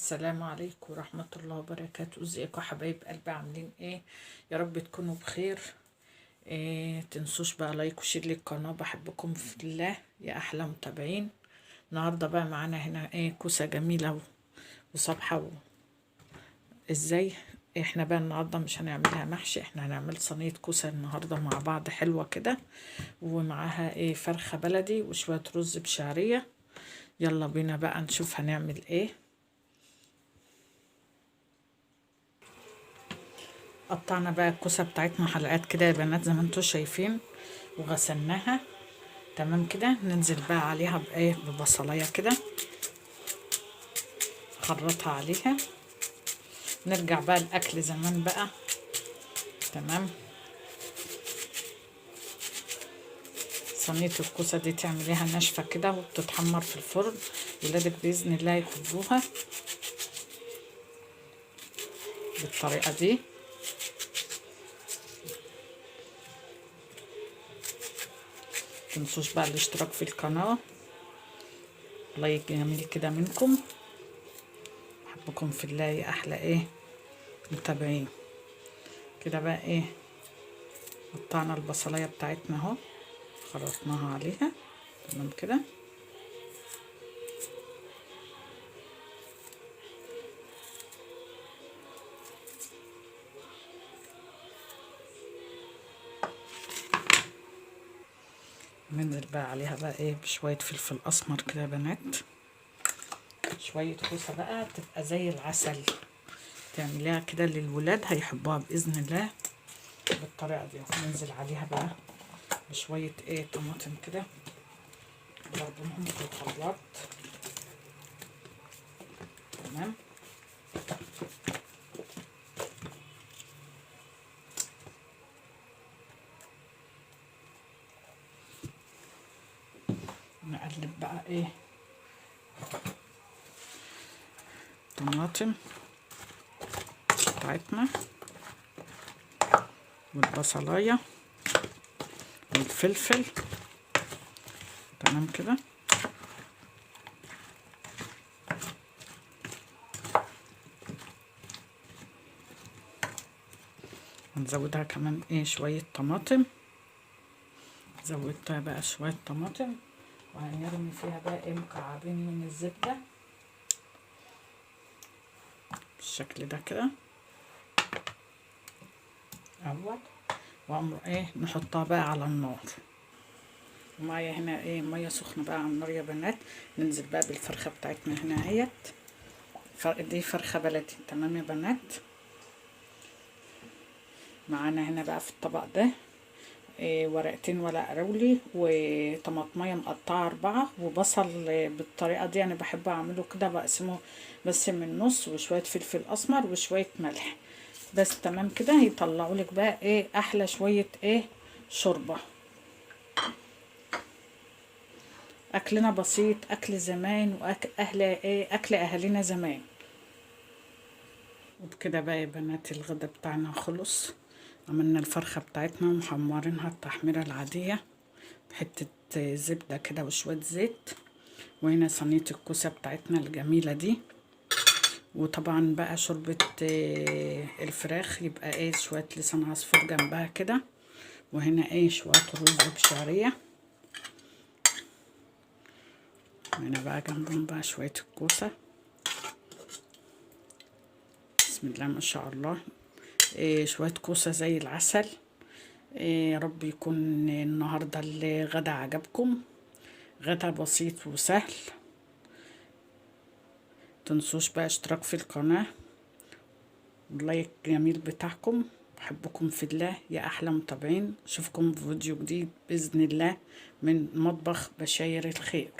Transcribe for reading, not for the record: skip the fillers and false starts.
السلام عليكم ورحمة الله وبركاته. ازيكم يا حبايب قلبي، عاملين ايه؟ يا رب تكونوا بخير. تنسوش بقى لايك وشير للقناة، بحبكم في الله يا احلى متابعين. النهارده بقى معانا هنا كوسة جميلة وصبحة ازاي. احنا بقى النهارده مش هنعملها محشي، احنا هنعمل صينية كوسة النهارده مع بعض حلوة كده، ومعاها فرخة بلدي وشوية رز بشعرية. يلا بينا بقى نشوف هنعمل ايه. قطعنا بقى الكوسه بتاعتنا حلقات كده يا بنات زي ما انتم شايفين، وغسلناها تمام كده. ننزل بقى عليها ببصلايه كده، خرطها عليها. نرجع بقى الاكل زمان بقى. تمام. صينيه الكوسه دي تعمليها ناشفه كده وبتتحمر في الفرن، ولادك باذن الله يحبوها بالطريقه دي. متنسوش بقى الاشتراك في القناه، لايك جميل كده منكم. بحبكم في الله يا احلى متابعين. كده بقى قطعنا البصلايه بتاعتنا اهو، خلطناها عليها تمام كده. ننزل بقى عليها بقى بشويه فلفل اسمر كده يا بنات. شويه كوسه بقى تبقى زي العسل، تعمليها كده للولاد هيحبوها باذن الله بالطريقه دي. ننزل عليها بقى بشويه طماطم كده، نضربهم في الخلاط. تمام. نقلب بقى الطماطم بتاعتنا والبصلايه والفلفل تمام كده. هنزودها كمان شويه طماطم. زودتها بقى شويه طماطم، وهنرمي فيها بقى مكعبين من الزبده بالشكل ده كده اول. وامر نحطها بقى على النار. ومعايا هنا ميه سخنه بقى على النار يا بنات. ننزل بقى بالفرخه بتاعتنا هنا اهيت. دي فرخه بلدي تمام يا بنات. معانا هنا بقى في الطبق ده ورقتين ورق رولي، وطماطميه مقطعه 4، وبصل بالطريقه دي انا بحب اعمله كده، بقسمه بس من النص، وشويه فلفل اسمر وشويه ملح بس. تمام كده. هيطلعوا لك بقى احلى شويه شوربه. اكلنا بسيط، اكل زمان، اكل اهالينا زمان. وبكده بقى يا بنات الغدا بتاعنا خلص. عملنا الفرخه بتاعتنا ومحمرينها التحميره العاديه بحته زبده كده وشويه زيت. وهنا صينيه الكوسه بتاعتنا الجميله دي. وطبعا بقى شوربه الفراخ، يبقى شويه لسان عصفور جنبها كده. وهنا شويه رز بشعريه. هنا بقى جنبهم بقى شويه الكوسه. بسم الله ما شاء الله. شويه كوسه زي العسل. يا رب يكون النهارده الغدا عجبكم. غدا بسيط وسهل. متنسوش بقى اشتراك في القناه واللايك جميل بتاعكم. بحبكم في الله يا احلى متابعين. اشوفكم في فيديو جديد باذن الله من مطبخ بشاير الخير.